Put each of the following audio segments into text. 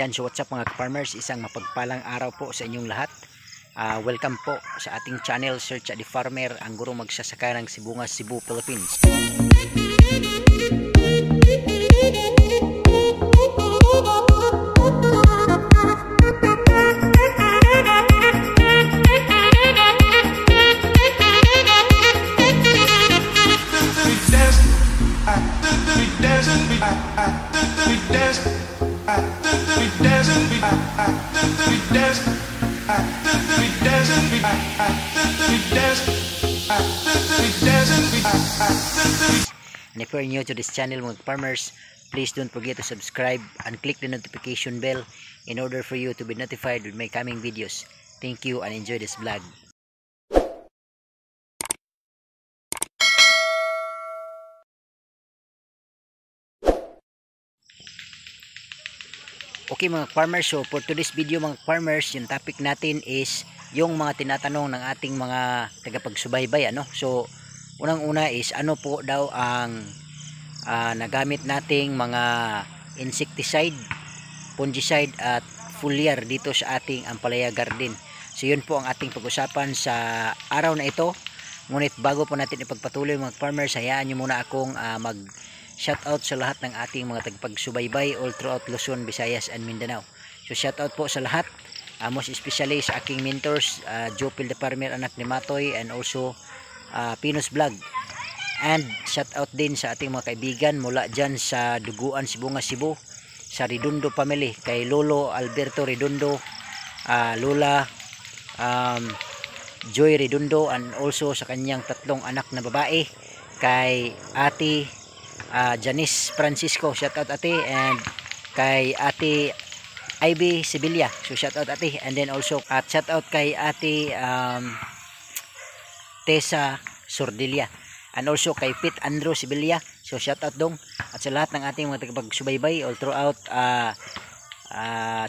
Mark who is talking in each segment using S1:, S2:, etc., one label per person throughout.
S1: Yan, so what's up mga farmers, isang mapagpalang araw po sa inyong lahat. Welcome po sa ating channel, Search at the Farmer, ang gurong magsasaka ng sibungas, Cebu, Philippines. And if you're new to this channel mga farmers, please don't forget to subscribe and click the notification bell in order for you to be notified with my coming videos. Thank you and enjoy this vlog. Okay mga farmers, so for today's video mga farmers, yung topic natin is yung mga tinatanong ng ating mga tagapagsubaybay, ano? So unang-una is ano po daw ang nagamit nating mga insecticide, fungicide at foliar dito sa ating Ampalaya Garden. So yun po ang ating pag-usapan sa araw na ito. Ngunit bago po natin ipagpatuloy mga farmers, hayaan nyo muna akong mag shoutout sa lahat ng ating mga tagapagsubaybay all throughout Luzon, Visayas and Mindanao. So shoutout po sa lahat, most especially sa aking mentors, Jopil the Farmer, anak ni Matoy, and also Pinos Vlog. And shoutout din sa ating mga kaibigan mula dyan sa Duguan, Sibungas, Cebu, sa Redondo family, kay Lolo Alberto Redondo, Lola Joy Redondo, and also sa kanyang tatlong anak na babae, kay Ate Janice Francisco, shoutout ate, and kay Ate Ivy Sibilia, so shoutout ate, and then also at shoutout kay Ate Tessa Sordilia, and also kay Pete Andrew Sibilia, so shoutout dong, at sa lahat ng ating mga tagapagsubaybay all throughout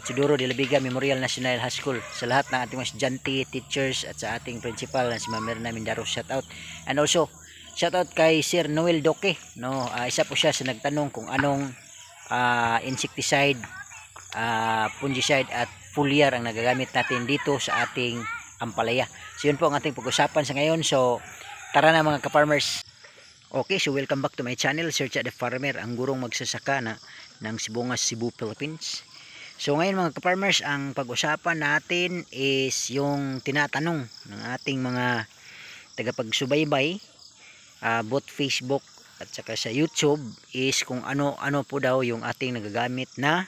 S1: Chidoro de la Viga Memorial National High School, sa lahat ng ating mga estudyante, teachers, at sa ating principal na si Ma'am Mirna Mindaro, shoutout. And also shoutout kay Sir Noel Doke, no? Isa po siya sa nagtanong kung anong insecticide, fungicide at foliar ang nagagamit natin dito sa ating Ampalaya. So yun po ang ating pag-usapan sa ngayon. So tara na mga ka-farmers. Okay, so welcome back to my channel, Search at the Farmer, ang gurong magsasaka ng sibungas, Cebu, Philippines. So ngayon mga ka-farmers, ang pag-usapan natin is yung tinatanong ng ating mga tagapagsubaybay, both Facebook at saka sa YouTube, is kung ano po daw yung ating nagagamit na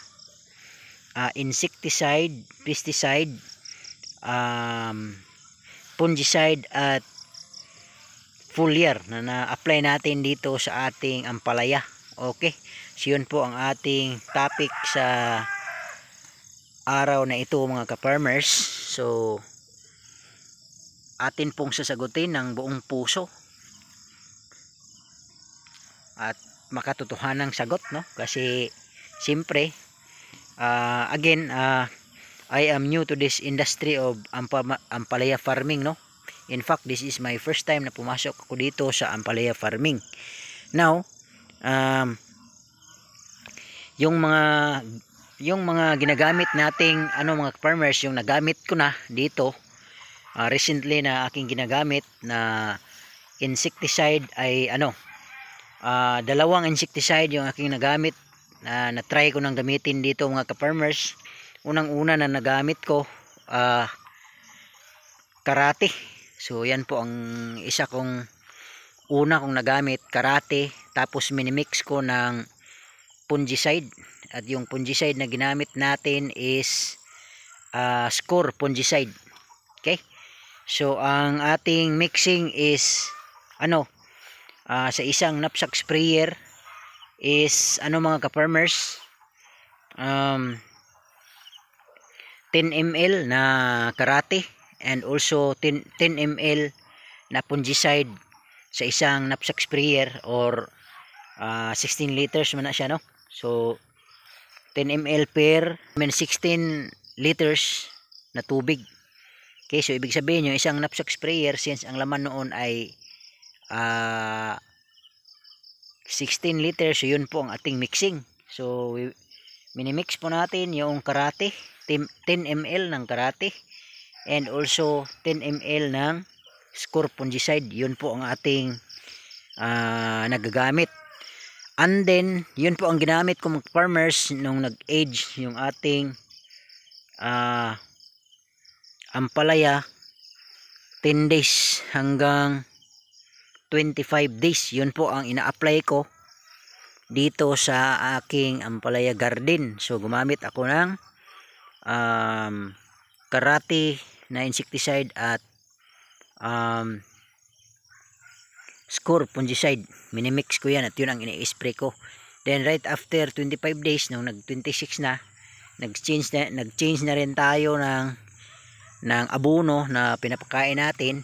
S1: insecticide, pesticide, fungicide at foliar na na-apply natin dito sa ating Ampalaya. Okay, so yun po ang ating topic sa araw na ito mga ka-farmers. So atin pong sasagutin ng buong puso at makatotohanang sagot, no? Kasi siyempre again, I am new to this industry of Ampalaya farming, no? In fact, this is my first time na pumasok ako dito sa Ampalaya farming. Now, yung mga ginagamit nating mga farmers, yung nagamit ko na dito recently na aking ginagamit na insecticide ay dalawang insecticide yung aking nagamit, na try ko nang gamitin dito mga ka-farmers. Unang-una na nagamit ko, karate. So yan po ang isa kong nagamit, karate. Tapos minimix ko ng fungicide, at yung fungicide na ginamit natin is Score fungicide. Okay, so ang ating mixing is sa isang knapsack sprayer is mga ka-farmers, 10 ml na karate and also 10 ml na fungicide sa isang knapsack sprayer, or 16 liters man na siya, no? So 10 ml per 16 liters na tubig. Okay, so ibig sabihin yung isang knapsack sprayer, since ang laman noon ay 16 liters, so yun po ang ating mixing. So minimix po natin yung karate, 10 ml ng karate, and also 10 ml ng Score fungicide. Yun po ang ating nagagamit. And then yun po ang ginamit ko mga farmers nung nag-age yung ating ampalaya, 10 days hanggang 25 days. Yun po ang ina-apply ko dito sa aking ampalaya garden. So gumamit ako ng karate na insecticide at Score fungicide. Minimix ko yan at yun ang ini-spray ko. Then right after 25 days, nung nag-26 na, nag-change na rin tayo ng abono na pinapakain natin.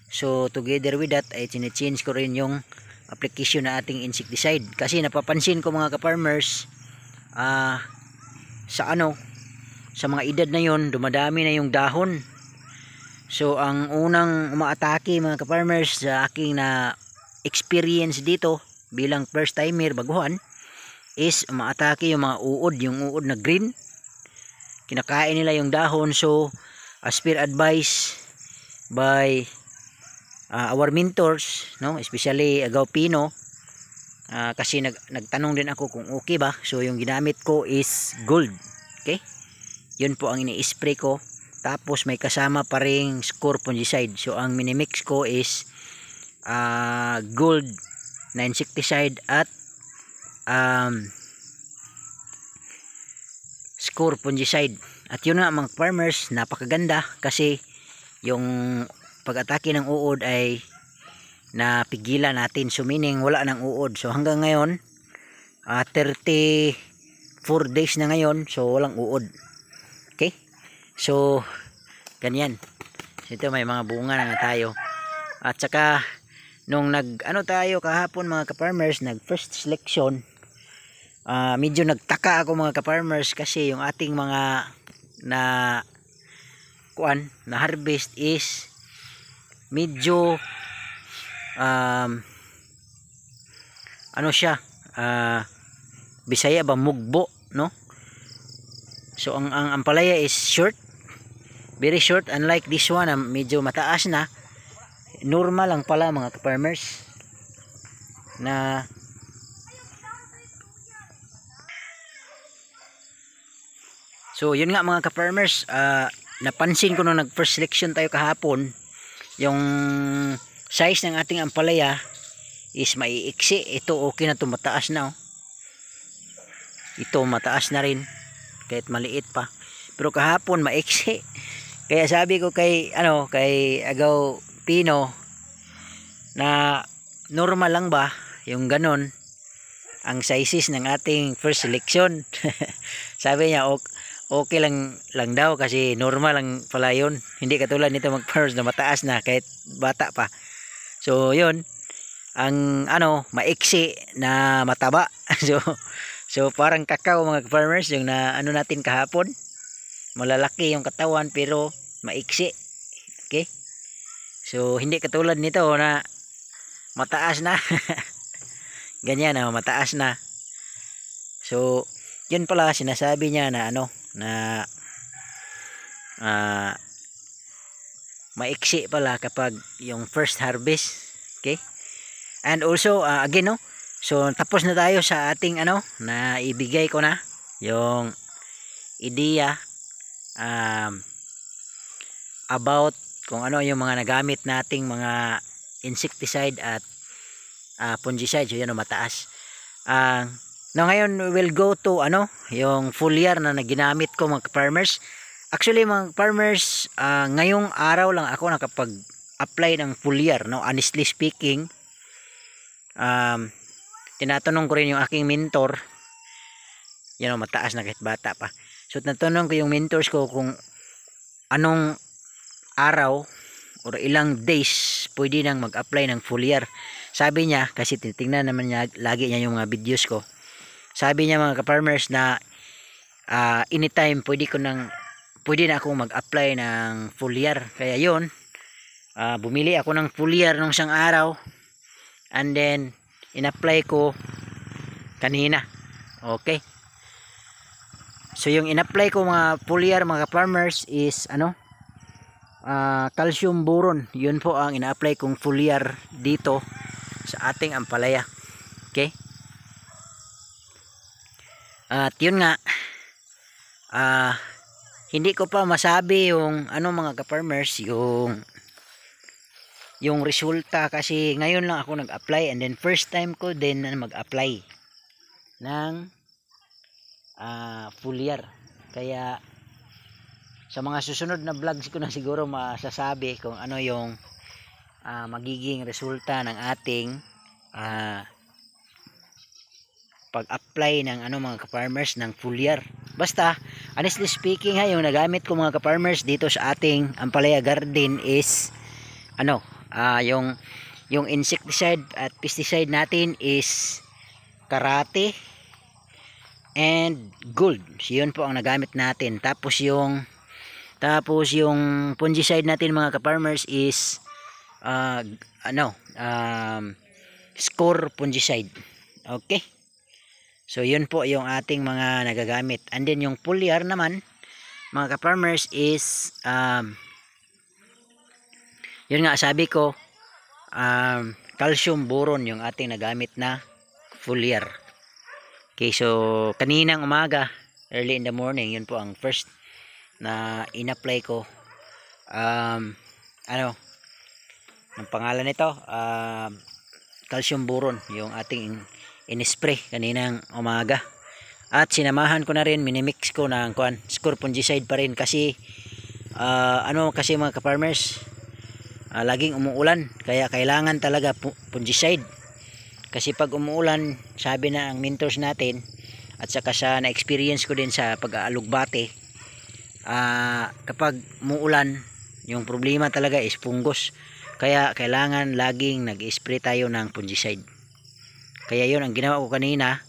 S1: So together with that ay change ko rin yung application na ating insecticide. Kasi napapansin ko mga ka-farmers, sa mga edad na yon, dumadami na yung dahon. So ang unang umaatake mga ka-farmers sa aking na experience dito bilang first timer baguhan is umaatake yung mga uod, yung uod na green. Kinakain nila yung dahon. So as per advice by our mentors, no, especially Agaw Pino, kasi nagtanong din ako kung okay ba. So yung ginamit ko is gold. Okay, yun po ang ini-spray ko. Tapos may kasama pa ring Score fungicide. So ang minimix ko is gold na insecticide at Score fungicide. At yun nga mga farmers, napakaganda kasi yung pag-atake ng uod ay napigilan natin. So meaning wala nang uod. So hanggang ngayon 34 days na ngayon, so walang uod. Okay, so ganyan. Ito may mga bunga na tayo. At saka nung tayo kahapon mga ka-farmers, nag first selection, medyo nagtaka ako mga ka-farmers kasi yung ating mga na harvest is medyo Bisaya ba, mugbo, no? So ang ampalaya is short, very short, unlike this one medyo mataas na. Normal lang pala mga ka-farmers na so yun nga mga ka-farmers, napansin ko nung nag first selection tayo kahapon, yung size ng ating ampalaya is maiiksi. Ito okay na to, mataas na, oh. Ito mataas na rin kahit maliit pa, pero kahapon maiksi. Kaya sabi ko kay Agaw Pino na normal lang ba yung ganon ang sizes ng ating first selection. Sabi niya okay lang daw kasi normal lang pala yun, hindi katulad nito mag-farmers na mataas na kahit bata pa. So yun ang maiksi na mataba. so parang kakao mga farmers yung natin kahapon, malalaki yung katawan pero maiksi. Okay, so hindi katulad nito na mataas na. Ganyan na mataas na. So yun pala sinasabi niya na maiksi pala kapag yung first harvest. Okay, and also again, no, so tapos na tayo sa ating na ibigay ko na yung ideya about kung ano yung mga nagamit nating mga insecticide at fungicide. So yan, mataas. Now ngayon we will go to yung foliar na ginamit ko mga farmers. Actually mga farmers, ngayong araw lang ako nakapag-apply ng foliar, no, honestly speaking. Tinatanong ko rin yung aking mentor, mataas na kahit bata pa. So natanong ko yung mentors ko kung anong araw or ilang days pwede nang mag-apply ng foliar. Sabi niya, kasi titingnan naman niya lagi niya yung mga videos ko, sabi niya mga ka-farmers na anytime pwede na akong mag-apply ng foliar. Kaya yun, bumili ako ng foliar nung isang araw and then in-apply ko kanina. Okay, So yung in-apply ko mga foliar mga farmers is calcium boron. Yun po ang ina-apply kong foliar dito sa ating ampalaya. Okay? At yun nga, hindi ko pa masabi yung mga ka-farmers, yung resulta, kasi ngayon lang ako nag-apply and then first time ko din na mag-apply ng foliar. Kaya sa mga susunod na vlogs ko na siguro masasabi kung ano yung magiging resulta ng ating pag-apply ng mga ka-farmers ng foliar. Basta honestly speaking yung nagamit ko mga ka-farmers dito sa ating ampalaya garden is yung insecticide at pesticide natin is Karate and Gold. Yun po ang nagamit natin. Tapos yung fungicide natin mga ka-farmers is Score fungicide. Okay? So yun po yung ating mga nagagamit. And then yung foliar naman mga ka-farmers is yun nga sabi ko, calcium boron yung ating nagamit na foliar. Okay, so kaninang umaga, early in the morning, yun po ang first na in-apply ko. Ang pangalan nito, calcium boron yung ating in-spray kaninang umaga. At sinamahan ko na rin, minimix ko ng Score fungicide pa rin kasi kasi mga ka-farmers, laging umuulan, kaya kailangan talaga fungicide. Kasi pag umuulan, sabi na ang mentors natin at saka sa na-experience ko din sa pag-aalugbate, kapag umuulan, yung problema talaga is fungus. Kaya kailangan laging nag-spray tayo ng fungicide. Kaya yun ang ginawa ko kanina.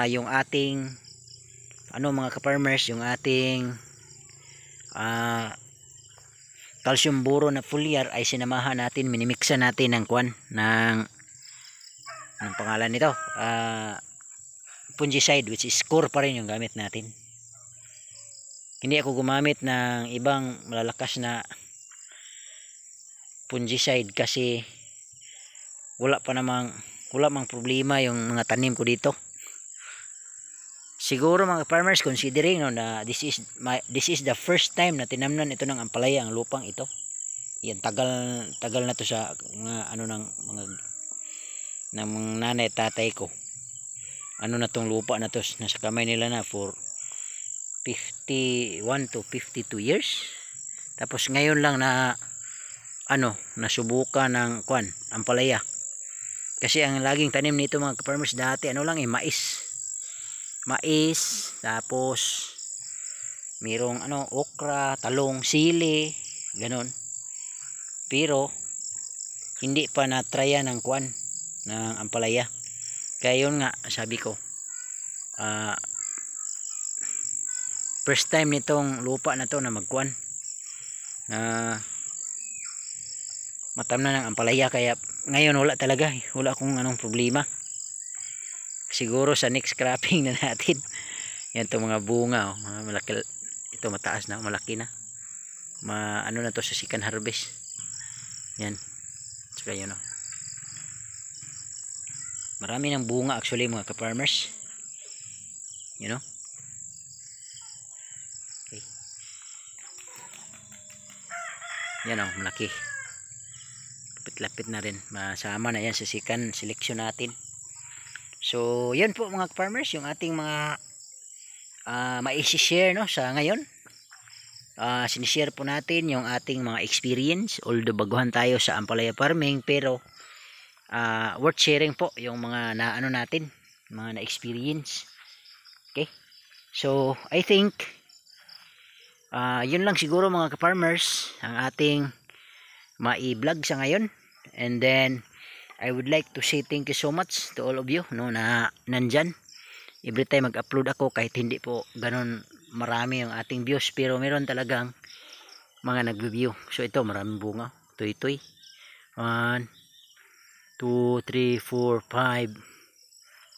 S1: Yung ating mga ka-farmers, yung ating calcium boron na foliar ay sinamahan natin, minimiksa natin ng ang pangalan nito, fungicide, which is Score pa rin yung gamit natin. Hindi ako gumamit ng ibang malalakas na fungicide kasi wala mang problema yung mga tanim ko dito. Siguro mga farmers, considering na this is the first time na tinamnan ito ng ampalaya ang lupang ito. Yan, tagal na to sa mga ng mga nanay tatay ko. Na tong lupa na to, nasa kamay nila na for 51 to 52 years. Tapos ngayon lang na nasubukan ng ampalaya. Kasi ang laging tanim nito mga farmers dati mais, tapos mayroong okra, talong, sili, ganon. Pero hindi pa na-trya ng ng ampalaya. Kaya yun nga sabi ko, first time nitong lupa na to na matamnan ng ampalaya. Kaya ngayon wala akong problema. Siguro sa next cropping na natin, yan to mga bunga, malaki ito, mataas na, malaki na, na to sa second harvest. Yan, saka yun marami ng bunga actually mga ka-farmers, okay. Yan malaki, lapit-lapit na rin, masama na yan sa second selection natin. So yan po mga farmers yung ating mga mai-share sa ngayon. Sinishare po natin yung ating mga experience, although baguhan tayo sa ampalaya farming, pero worth sharing po yung mga natin, mga na-experience. Okay, so I think yun lang siguro mga ka-farmers ang ating mai-vlog sa ngayon. And then I would like to say thank you so much to all of you na nandyan. Every time mag-upload ako, kahit hindi po ganun marami yung ating views, pero meron talagang mga nag-view. So ito, maraming bunga. Tuy-tuy. 1, 2, 3, 4, 5,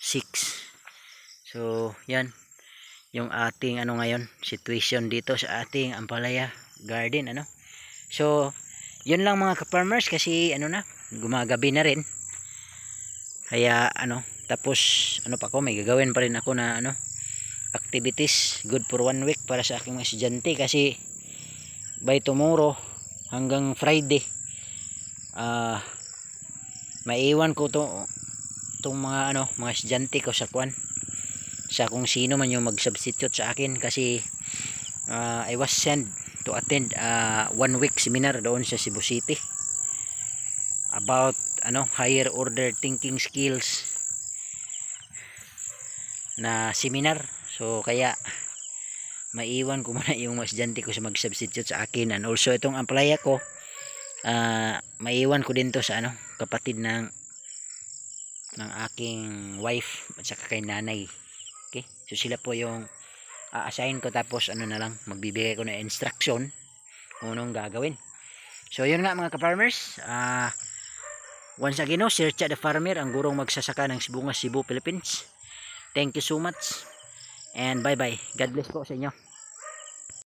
S1: 6. So yan. yung ating ano ngayon situation dito sa ating Ampalaya Garden ano. So yun lang mga ka-farmers, kasi ano na, gumagabi na rin. Kaya ano, tapos ano pa ako, may gagawin pa rin ako na ano, activities good for 1 week para sa aking mga estudyante, kasi by tomorrow hanggang Friday maiwan ko tong mga ano, mga estudyante ko sa kwan, sa kung sino man yung mag-substitute sa akin, kasi I was sent to attend 1 week seminar doon sa Cebu City about ano, higher order thinking skills na seminar. So kaya maiwan ko muna yung mga estudyante ko sa mag-substitute sa akin, and also itong Ampalaya ko maiwan ko din to sa ano, kapatid ng aking wife at saka kay nanay. Okay, so sila po yung assign ko, tapos ano na lang, magbibigay ko na instruction kung anong gagawin. So yun nga mga ka-farmers, once again, Sir Cha the Farmer, ang gurong magsasaka ng Sibungas, Cebu, Philippines. Thank you so much and bye bye. God bless po sa inyo.